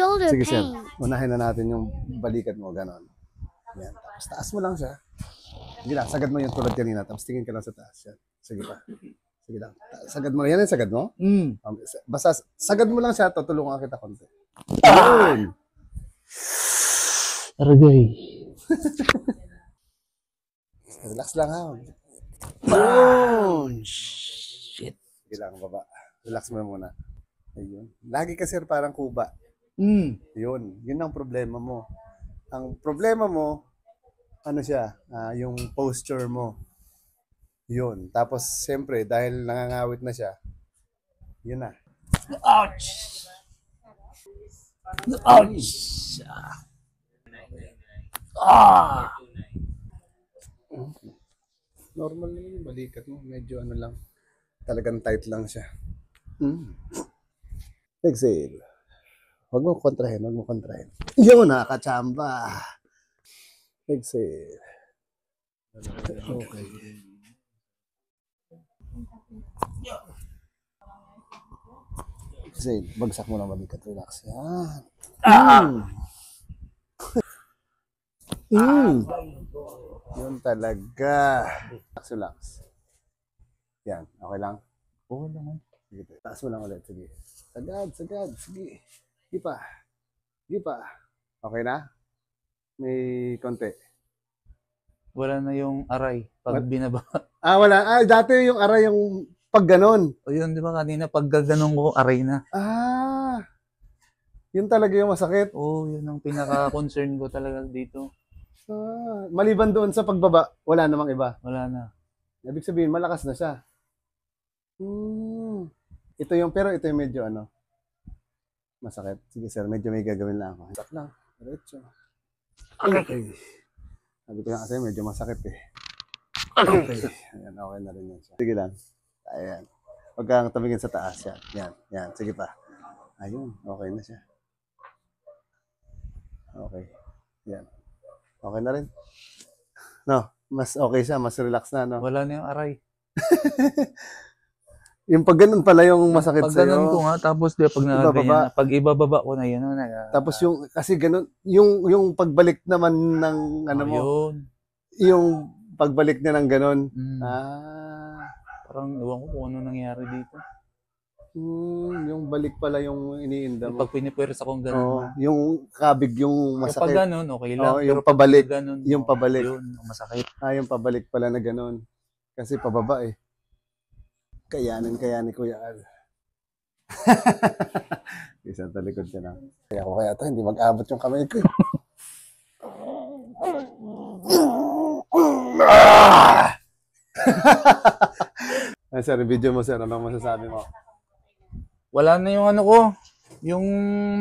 shoulder Sige, sir. pain. Unahin na natin yung balikat mo, ganon. Yan. Tapos taas mo lang siya. Sige lang, sagad mo yung tulad kanina. Tapos tingin ka lang sa taas. Yan. Sige pa. Sige lang. Sagad mo. Yan yung sagad mo? Basta sagad mo lang siya. Tutulungan kita konti. Yun. Aragay. Relax lang ha. Boom! Shit. Sige lang, baba. Relax mo muna. Ayun. Lagi ka, sir, parang kuba. Yun. Yun ang problema mo. Ang problema mo, ano siya, yung posture mo. Yun. Tapos, siyempre, dahil nangangawit na siya, yun na. Ouch! Ouch! Ah! Normal lang yung balikat mo. Medyo ano lang. Talagang tight lang siya. Exhale. Huwag mo kontrahin. Huwag mo kontrahin. Yun na, kachamba. Exhale. Okay. Exhale. Bagsak mo lang balikat. Relax. Yan. Yun talaga. Relax. Yan. Okay lang? Oo naman. Sige. Taas mo lang ulit. Sige. Sagad. Sige. Sige pa. Okay na? May konti. Wala na yung aray pag binaba. Wala. Dati yung aray yung pag ganon. O yun, di ba kanina pag gaganong ko, aray na. Yun talaga yung masakit. Oo, yun ang pinaka-concern ko talaga dito. Maliban doon sa pagbaba, wala namang iba. Wala na. Ibig sabihin, malakas na siya. Ito yung medyo masakit. Sige sir, medyo may gagawin lang ako. Stop lang. Diretso. Okay. Sabi ko lang kasi medyo masakit eh. Okay. Ayan, okay na rin yan siya. Sige lang. Ayan. Huwag kang tumingin sa taas. Yan. Sige pa. Ayun, okay na siya. Okay. Yan. Okay na rin. No, mas okay siya, mas relax na, no? Wala na yung aray. Yung pag ganun pala yung masakit Pag sa'yo. ganun ko nga, tapos di pag nakaganyan na, pag ibababa ko na yun, tapos yung, kasi ganun, yung pagbalik naman ng, mo, yun. yung pagbalik niya ng ganun. Parang, ewan ko kung ano nangyari dito. Yung balik pala yung iniinda mo. Pag pinipwersa kong ganun. Yung kabig yung masakit. Kapag ganun, okay lang. Yung pero pabalik. Ganun, yung pabalik. Yun, masakit. Yung pabalik pala na ganun. Kasi pababa eh. Kayanin Kuya Al. Isang talikod ka na. Kaya ito, hindi mag-abot yung kamay ko. Sir, video mo sir, anong masasabi mo? Wala na yung ko, yung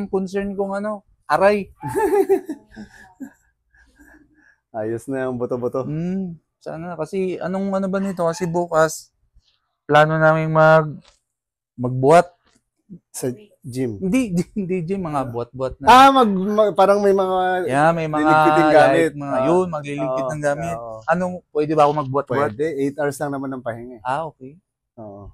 concern kong aray. Ayos na yung buto-buto. Sana, kasi anong ba nito? Kasi bukas, plano namin magbuhat. Sa gym? Hindi gym, mga buhat-buhat na. Parang may mga may mga liligpiting gamit. Magliligpit ng gamit. Pwede ba ako magbuhat-buhat? Pwede, 8 hours lang naman ang pahinga. Okay. Oo.